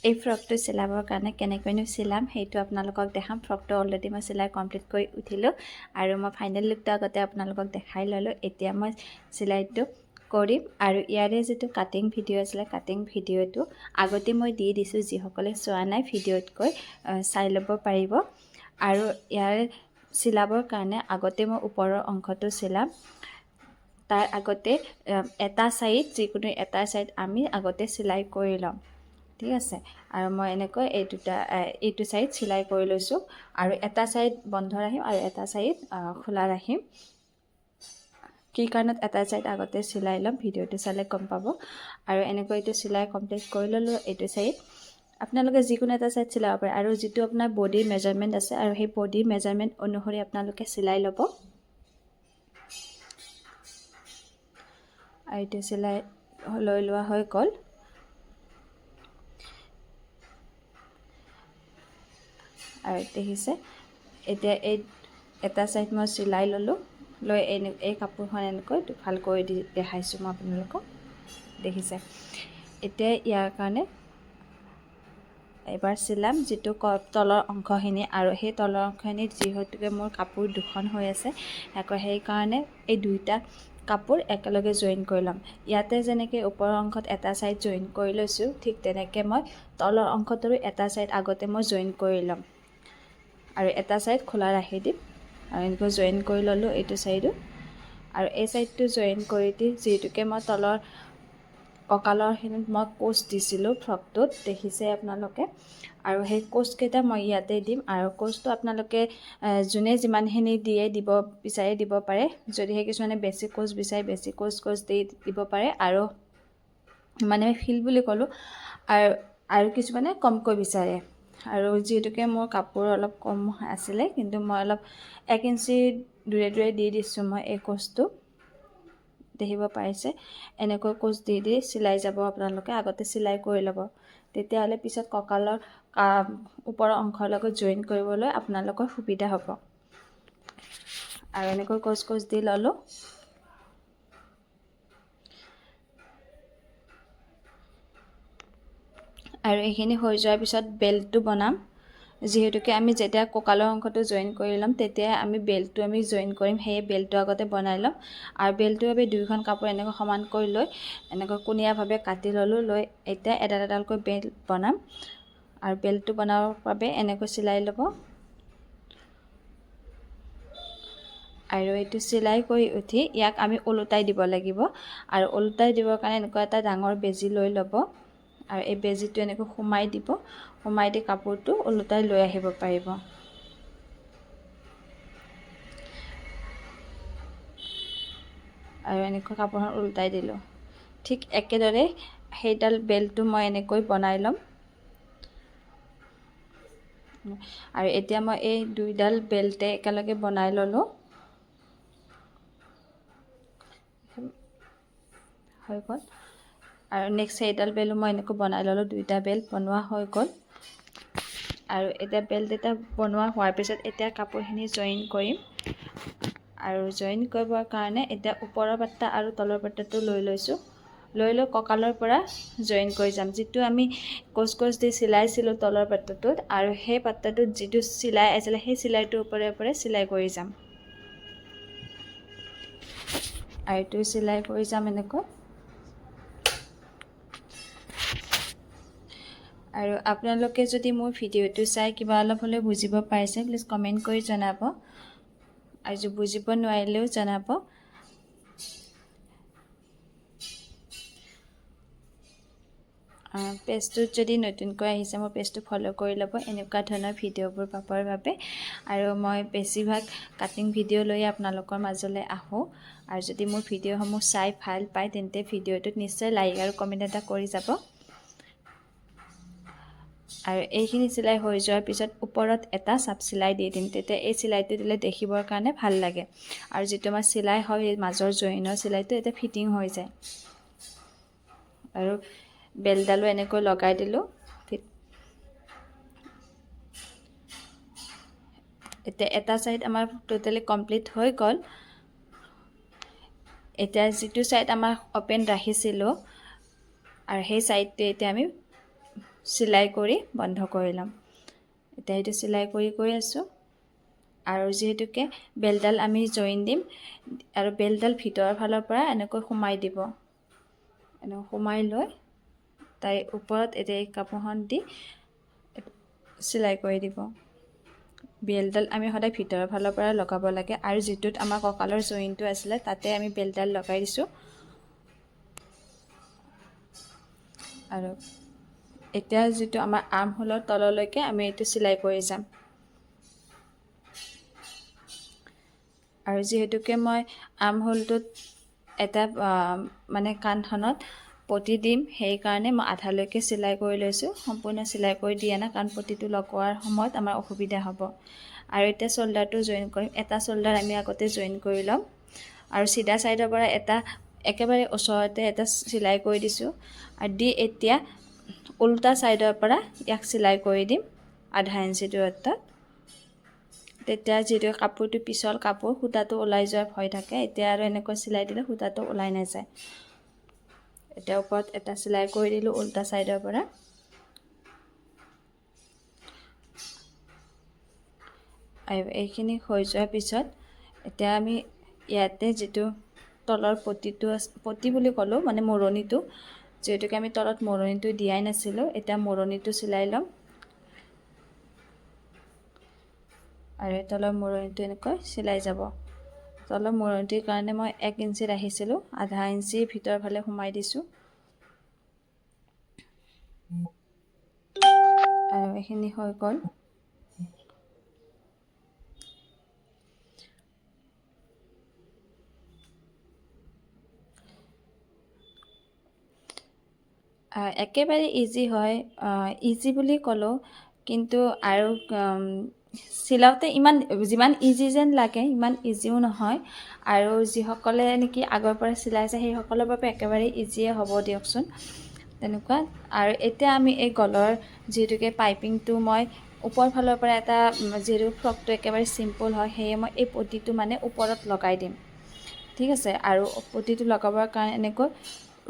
এই ফ্ৰকটো চিলাবৰ কাৰণে কেনেকৈনো চিলাম সেইটো আপোনালোকক দেখাম। ফ্ৰকটো অলৰেডি মই চিলাই কমপ্লিট কৰি উঠিলোঁ আৰু মই ফাইনেল লুকটো আগতে আপোনালোকক দেখাই ল'লোঁ। এতিয়া মই চিলাইটো কৰিম আৰু ইয়াৰে যিটো কাটিং ভিডিঅ' আছিলে কাটিং ভিডিঅ'টো আগতে মই দি দিছোঁ। যিসকলে চোৱা নাই ভিডিঅ'তকৈ চাই ল'ব পাৰিব। আৰু ইয়াৰ চিলাবৰ কাৰণে আগতে মই ওপৰৰ অংশটো চিলাম। তাৰ আগতে এটা ছাইড যিকোনো এটা ছাইড আমি আগতে চিলাই কৰি ল'ম, ঠিক আছে। আৰু মই এনেকৈ এইটো ছাইড চিলাই কৰি লৈছোঁ আৰু এটা ছাইড বন্ধ ৰাখিম আৰু এটা ছাইড খোলা ৰাখিম। কি কাৰণত এটা ছাইড আগতে চিলাই ল'ম ভিডিঅ'টো চালে গম পাব। আৰু এনেকৈ এইটো চিলাই কমপ্লিট কৰি ল'লোঁ। এইটো ছাইড আপোনালোকে যিকোনো এটা ছাইড চিলাব পাৰে আৰু যিটো আপোনাৰ বডিৰ মেজাৰমেণ্ট আছে আৰু সেই বডিৰ মেজাৰমেণ্ট অনুসৰি আপোনালোকে চিলাই ল'ব। আৰু এইটো চিলাই লৈ লোৱা হৈ গ'ল। আৰু দেখিছে এতিয়া এই এটা ছাইড মই চিলাই ল'লোঁ। লৈ এই কাপোৰখন এনেকৈ দুফাল কৰি দেখাইছোঁ মই আপোনালোকক, দেখিছে। এতিয়া ইয়াৰ কাৰণে এবাৰ চিলাম যিটো তলৰ অংশখিনি আৰু সেই তলৰ অংশখিনিত যিহেতুকে মোৰ কাপোৰ দুখন হৈ আছে সেইকাৰণে এই দুইটা কাপোৰ একেলগে জইন কৰি ল'ম। ইয়াতে যেনেকৈ ওপৰৰ অংশত এটা ছাইড জইন কৰি লৈছোঁ ঠিক তেনেকৈ মই তলৰ অংশটোৰো এটা ছাইড আগতে মই জইন কৰি ল'ম আৰু এটা ছাইড খোলা ৰাখি দিম আৰু এনেকৈ জইন কৰি ল'লোঁ এইটো ছাইডো। আৰু এই ছাইডটো জইন কৰি দি যিহেতুকে মই তলৰ কঁকালৰখিনিত মই কোচ দিছিলোঁ ফ্ৰকটোত, দেখিছে আপোনালোকে। আৰু সেই কোচকেইটা মই ইয়াতে দিম আৰু কোচটো আপোনালোকে যোনে যিমানখিনি দিব বিচাৰে দিব পাৰে। যদিহে কিছুমানে বেছি কোচ বিচাৰে বেছি কোচ দি দিব পাৰে আৰু মানে ফিল বুলি ক'লোঁ। আৰু কিছুমানে কমকৈ বিচাৰে। আৰু যিহেতুকে মোৰ কাপোৰ অলপ কম আছিলে কিন্তু মই অলপ 1 ইঞ্চি দূৰে দূৰে দি দিছোঁ মই এই কোচটো, দেখিব পাৰিছে। এনেকৈ কোচ দি চিলাই যাব আপোনালোকে, আগতে চিলাই কৰি ল'ব। তেতিয়াহ'লে পিছত কঁকালৰ ওপৰৰ অংশৰ লগত জইন কৰিবলৈ আপোনালোকৰ সুবিধা হ'ব। আৰু এনেকৈ কোচ দি ল'লোঁ। আৰু এইখিনি হৈ যোৱাৰ পিছত বেল্টটো বনাম। যিহেতুকে আমি যেতিয়া কঁকালৰ অংশটো জইন কৰি ল'ম তেতিয়াই আমি বেল্টটো জইন কৰিম, সেয়ে বেল্টটো আগতে বনাই ল'ম। আৰু বেল্টটোৰ বাবে দুয়োখন কাপোৰ এনেকৈ সমানকৈ লৈ এনেকৈ কোণীয়াভাৱে কাটি ল'লোঁ। লৈ এতিয়া এডাল এডালকৈ বেল্ট বনাম আৰু বেল্টটো বনাবৰ বাবে এনেকৈ চিলাই ল'ব। আৰু এইটো চিলাই কৰি উঠি ইয়াক আমি ওলোটাই দিব লাগিব। আৰু ওলোটাই দিবৰ কাৰণে এনেকুৱা এটা ডাঙৰ বেজী লৈ ল'ব আৰু এই বেজীটো এনেকৈ সোমাই দিব। সোমাই দি কাপোৰটো ওলোটাই লৈ আহিব পাৰিব। আৰু এনেকৈ কাপোৰখন ওলোটাই দিলোঁ। ঠিক একেদৰে সেইডাল বেল্টটো মই এনেকৈ বনাই ল'ম। আৰু এতিয়া মই এই দুইডাল বেল্টে একেলগে বনাই ল'লোঁ। হৈ গ'ল। আৰু নেক্সট সেইডাল বেল্টো মই এনেকৈ বনাই ল'লোঁ। দুইটা বেল্ট বনোৱা হৈ গ'ল। আৰু এতিয়া বেল্ট এটা বনোৱা হোৱাৰ পিছত এতিয়া কাপোৰখিনি জইন কৰিম। আৰু জইন কৰিবৰ কাৰণে এতিয়া ওপৰৰ পাট্টা আৰু তলৰ পাট্টাটো লৈ লৈছোঁ। লৈ কঁকালৰ পৰা জইন কৰি যাম। যিটো আমি কোচ দি চিলাইছিলোঁ তলৰ পাট্টাটোত আৰু সেই পাট্টাটোত যিটো চিলাই আছিলে সেই চিলাইটোৰ ওপৰে চিলাই কৰি যাম। আৰু এইটো চিলাই কৰি যাম এনেকৈ। আৰু আপোনালোকে যদি মোৰ ভিডিঅ'টো চাই কিবা অলপ হ'লেও বুজিব পাৰিছে প্লিজ কমেণ্ট কৰি জনাব। আৰু বুজিব নোৱাৰিলেও জনাব। পেজটোত যদি নতুনকৈ আহিছে মোৰ পেজটো ফ'ল' কৰি ল'ব এনেকুৱা ধৰণৰ ভিডিঅ'বোৰ পাবৰ বাবে। আৰু মই বেছিভাগ কাটিং ভিডিঅ' লৈ আপোনালোকৰ মাজলৈ আহোঁ। আৰু যদি মোৰ ভিডিঅ'সমূহ চাই ভাল পায় তেন্তে ভিডিঅ'টোত নিশ্চয় লাইক আৰু কমেণ্ট এটা কৰি যাব। আৰু এইখিনি চিলাই হৈ যোৱাৰ পিছত ওপৰত এটা চাপ চিলাই দি দিম। তেতিয়া এই চিলাইটো দিলে দেখিবৰ কাৰণে ভাল লাগে। আৰু যিটো আমাৰ চিলাই হয় এই মাজৰ জইনৰ চিলাইটো এতিয়া ফিটিং হৈ যায়। আৰু বেল্টডালো এনেকৈ লগাই দিলোঁ। এতিয়া এটা ছাইড আমাৰ টোটেলি কমপ্লিট হৈ গ'ল। এতিয়া যিটো ছাইড আমাৰ অপেন ৰাখিছিলোঁ আৰু সেই ছাইডটো এতিয়া আমি চিলাই কৰি বন্ধ কৰি ল'ম। এতিয়া এইটো চিলাই কৰি আছোঁ। আৰু যিহেতুকে বেলডাল আমি জইন দিম আৰু বেলডাল ভিতৰৰ ফালৰ পৰা এনেকৈ সোমাই দিব। এনেকৈ সোমাই লৈ তাই ওপৰত এতিয়া এই কাপোৰখন দি চিলাই কৰি দিব। বেলডাল আমি সদায় ভিতৰৰ ফালৰ পৰা লগাব লাগে আৰু যিটোত আমাৰ কঁকালৰ জইনটো আছিলে তাতে আমি বেলডাল লগাই দিছোঁ। আৰু এতিয়া যিটো আমাৰ আৰ্মহোলৰ তললৈকে আমি এইটো চিলাই কৰি যাম। আৰু যিহেতুকে মই আৰ্মহোলটোত এটা মানে কাণখনত পটি দিম, সেইকাৰণে মই আধালৈকে চিলাই কৰি লৈছোঁ। সম্পূৰ্ণ চিলাই কৰি দিয়া নাই, কাৰণ পটিটো লগোৱাৰ সময়ত আমাৰ অসুবিধা হ'ব। আৰু এতিয়া চল্ডাৰটো জইন কৰিম। এটা চল্ডাৰ আমি আগতে জইন কৰি ল'ম আৰু চিধা ছাইডৰ পৰা এটা একেবাৰে ওচৰতে এটা চিলাই কৰি দিছোঁ। আৰু দি এতিয়া উল্টা ছাইডৰ পৰা ইয়াক চিলাই কৰি দিম আধা ইঞ্চি দূৰত্বত। তেতিয়া যিহেতু কাপোৰটো পিছল কাপোৰ, সূতাটো ওলাই যোৱাৰ ভয় থাকে। এতিয়া আৰু এনেকৈ চিলাই দিলে সূতাটো ওলাই নাযায়। এতিয়া ওপৰত এটা চিলাই কৰি দিলোঁ উল্টা ছাইডৰ পৰা। আৰু এইখিনি হৈ যোৱাৰ পিছত এতিয়া আমি ইয়াতে যিটো তলৰ পটি বুলি ক'লোঁ, মানে মৰণিটো, যিহেতুকে আমি তলত মৰণিটো দিয়াই নাছিলোঁ, এতিয়া মৰণিটো চিলাই ল'ম। আৰু এই তলৰ মৰণিটো এনেকৈ চিলাই যাব। তলৰ মৰণিটোৰ কাৰণে মই 1 ইঞ্চি ৰাখিছিলোঁ, আধা ইঞ্চি ভিতৰৰ ফালে সোমাই দিছোঁ। আৰু এইখিনি হৈ গ'ল। একেবাৰে ইজি হয়, ইজি বুলি ক'লোঁ, কিন্তু আৰু চিলাওঁতে যিমান ইজি যেন লাগে ইমান ইজিও নহয়। আৰু যিসকলে নেকি আগৰ পৰা চিলাইছে সেইসকলৰ বাবে একেবাৰে ইজিয়ে হ'ব দিয়কচোন, তেনেকুৱা। আৰু এতিয়া আমি এই গলৰ যিহেতুকে পাইপিংটো মই ওপৰ ফালৰ পৰা এটা, যিহেতু ফ্ৰকটো একেবাৰে চিম্পুল হয়, সেয়ে মই এই পটিটো মানে ওপৰত লগাই দিম, ঠিক আছে। আৰু পটিটো লগাবৰ কাৰণে এনেকৈ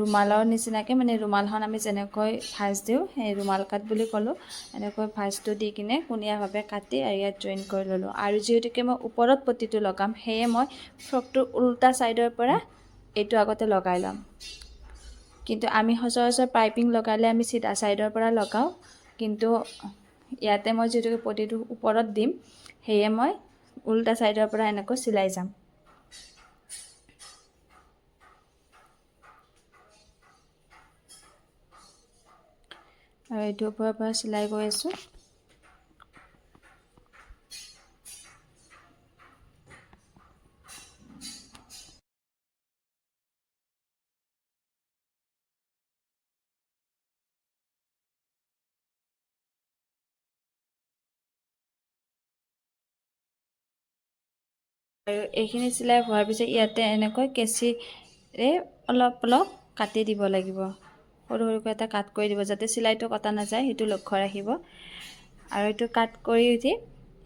ৰুমালৰ নিচিনাকৈ, মানে ৰুমালখন আমি যেনেকৈ ভাঁজ দিওঁ, সেই ৰুমাল কাট বুলি ক'লোঁ, এনেকৈ ভাঁজটো দি কিনে কোণীয়াভাৱে কাটি আৰু ইয়াত জইন কৰি ল'লোঁ। আৰু যিহেতুকে মই ওপৰত পটিটো লগাম, সেয়ে মই ফ্ৰকটোৰ উল্টা ছাইডৰ পৰা এইটো আগতে লগাই ল'ম। কিন্তু আমি সচৰাচৰ পাইপিং লগালে আমি চিধা ছাইডৰ পৰা লগাওঁ, কিন্তু ইয়াতে মই যিহেতুকে পটিটো ওপৰত দিম, সেয়ে মই উল্টা ছাইডৰ পৰা এনেকৈ চিলাই যাম। আৰু এইটো ওপৰৰ পৰা চিলাই গৈ আছোঁ। আৰু এইখিনি চিলাই হোৱাৰ পিছত ইয়াতে এনেকৈ কেঁচিৰে অলপ অলপ কাটি দিব লাগিব, সৰু সৰুকৈ এটা কাট কৰি দিব, যাতে চিলাইটো কটা নাযায় সেইটো লক্ষ্য ৰাখিব। আৰু এইটো কাট কৰি উঠি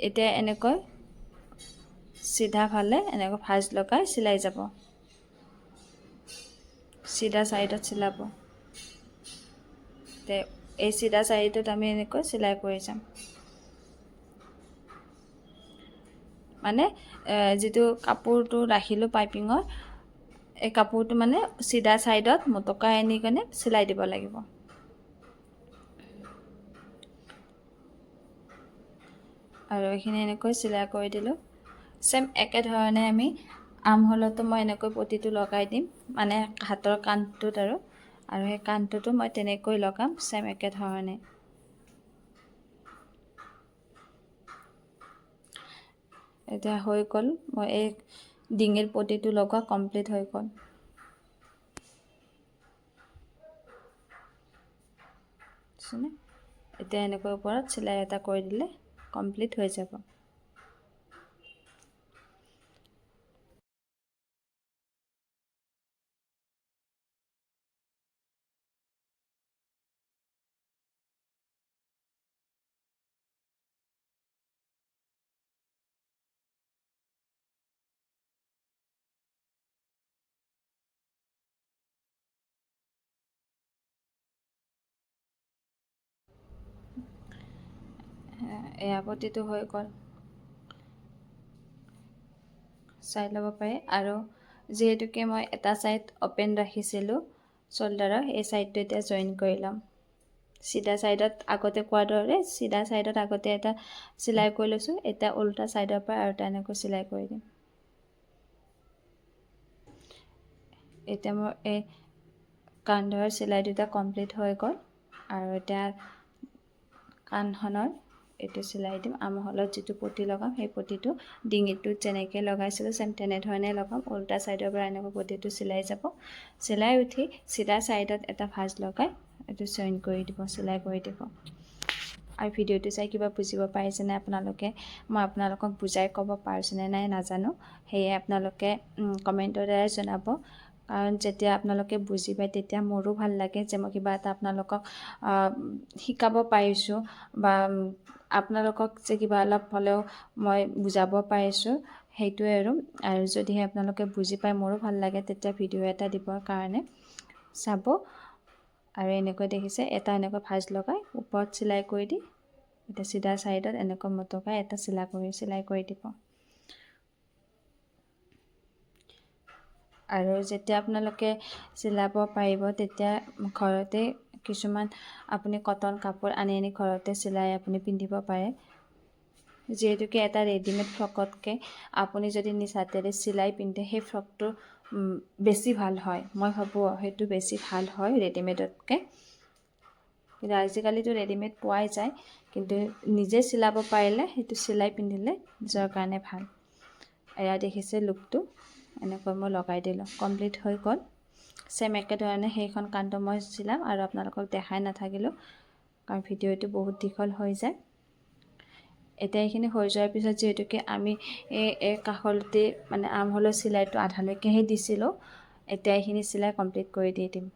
এতিয়া এনেকৈ চিধাফালে এনেকৈ ভাঁজ লগাই চিলাই যাব, চিধা ছাইডত চিলাব। এই চিধা ছাইডত আমি এনেকৈ চিলাই কৰি যাম। মানে যিটো কাপোৰটো ৰাখিলোঁ পাইপিঙৰ, এই কাপোৰটো মানে চিধা ছাইডত মটকাই আনি কিনে চিলাই দিব লাগিব। আৰু এইখিনি এনেকৈ চিলাই কৰি দিলোঁ। ছেম একেধৰণে আমি আৰ্মহোলতো মই এনেকৈ পটিটো লগাই দিম, মানে হাতৰ কাণটোত আৰু সেই কাণটোতো মই তেনেকৈ লগাম, ছেম একেধৰণে। এতিয়া হৈ গ'ল, মই এই ডিঙিৰ পটিটো লগোৱা কমপ্লিট হৈ গ'ল। এতিয়া এনেকৈ ওপৰত চিলাই এটা কৰি দিলে কমপ্লিট হৈ যাব। এয়া পতিটো হৈ গ'ল, চাই ল'ব পাৰে। আৰু যিহেতুকে মই এটা ছাইড অ'পেন ৰাখিছিলোঁ শ্ব'ল্ডাৰৰ, এই ছাইডটো এতিয়া জইন কৰি ল'ম। চিধা ছাইডত আগতে কোৱাৰ দৰে চিধা ছাইডত আগতে এটা চিলাই কৰি লৈছোঁ, এতিয়া উল্টা ছাইডৰ পৰা আৰু এটা এনেকৈ চিলাই কৰি দিম। এতিয়া মোৰ এই কান্ধৰ চিলাই দুটা কমপ্লিট হৈ গ'ল। আৰু এতিয়া কাণখনৰ এইটো চিলাই দিম। আৰ্মহোলত যিটো পতি লগাম সেই পতিটো ডিঙিটোত যেনেকৈ লগাইছিলোঁ চেম তেনেধৰণে লগাম। উল্টা ছাইডৰ পৰা এনেকৈ পতিটো চিলাই যাব। চিলাই উঠি চিধা ছাইডত এটা ভাঁজ লগাই এইটো জইন কৰি দিব, চিলাই কৰি দিব। আৰু ভিডিঅ'টো চাই কিবা বুজিব পাৰিছেনে আপোনালোকে? মই আপোনালোকক বুজাই ক'ব পাৰিছেনে নাই নাজানো, সেয়ে আপোনালোকে কমেণ্টৰ দ্বাৰাই জনাব। কাৰণ যেতিয়া আপোনালোকে বুজি পায় তেতিয়া মোৰো ভাল লাগে যে মই কিবা এটা আপোনালোকক শিকাব পাৰিছোঁ, বা আপোনালোকক যে কিবা অলপ হ'লেও মই বুজাব পাৰিছোঁ, সেইটোৱে আৰু যদিহে আপোনালোকে বুজি পায় মোৰো ভাল লাগে তেতিয়া ভিডিঅ' এটা দিবৰ কাৰণে চাব। আৰু এনেকৈ দেখিছে এটা এনেকৈ ভাঁজ লগাই ওপৰত চিলাই কৰি দি এতিয়া চিধা ছাইডত এনেকৈ মটকাই এটা চিলাই কৰি দিব। আৰু যেতিয়া আপোনালোকে চিলাব পাৰিব তেতিয়া ঘৰতে কিছুমান আপুনি কটন কাপোৰ আনি ঘৰতে চিলাই আপুনি পিন্ধিব পাৰে। যিহেতুকে এটা ৰেডিমেড ফ্ৰকতকৈ আপুনি যদি নিজ হাতেৰে চিলাই পিন্ধে সেই ফ্ৰকটো বেছি ভাল হয়। মই ভাবোঁ সেইটো বেছি ভাল হয় ৰেডিমেডতকৈ। কিন্তু আজিকালিতো ৰেডিমেড পোৱাই যায়, কিন্তু নিজে চিলাব পাৰিলে সেইটো চিলাই পিন্ধিলে নিজৰ কাৰণে ভাল। এয়া দেখিছে লুকটো, এনেকৈ মই লগাই দিলোঁ, কমপ্লিট হৈ গ'ল। চেম একেধৰণে সেইখন কাণটো মই চিলাম আৰু আপোনালোকক দেখাই নাথাকিলোঁ কাৰণ ভিডিঅ'টো বহুত দীঘল হৈ যায়। এতিয়া এইখিনি হৈ যোৱাৰ পিছত যিহেতুকে আমি এই কাষলতি মানে আৰ্মহোলৰ চিলাইটো আধালৈকেহে দিছিলোঁ, এতিয়া এইখিনি চিলাই কমপ্লিট কৰি দি দিম।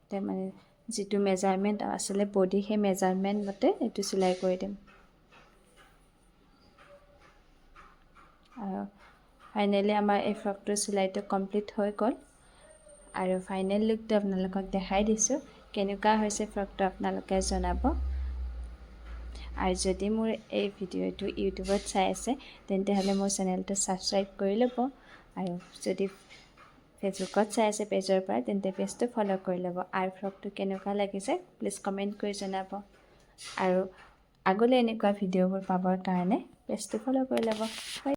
এতিয়া মানে যিটো মেজাৰমেণ্ট আছিলে বডি, সেই মেজাৰমেণ্ট মতে এইটো চিলাই কৰি দিম। আৰু ফাইনেলি আমাৰ এই ফ্ৰকটোৰ চিলাইটো কমপ্লিট হৈ গ'ল। আৰু ফাইনেল লুকটো আপোনালোকক দেখাই দিছোঁ। কেনেকুৱা হৈছে ফ্ৰকটো আপোনালোকে জনাব। আৰু যদি মোৰ এই ভিডিঅ'টো ইউটিউবত চাই আছে তেন্তে হ'লে মোৰ চেনেলটো ছাবস্ক্ৰাইব কৰি ল'ব। আৰু যদি ফেচবুকত চাই আছে পেজৰ পৰা তেন্তে পেজটো ফ'ল' কৰি ল'ব। আৰু ফ্ৰকটো কেনেকুৱা লাগিছে প্লিজ কমেণ্ট কৰি জনাব। আৰু আগলৈ এনেকুৱা ভিডিঅ'বোৰ পাবৰ কাৰণে পেজটো ফ'ল' কৰি ল'ব।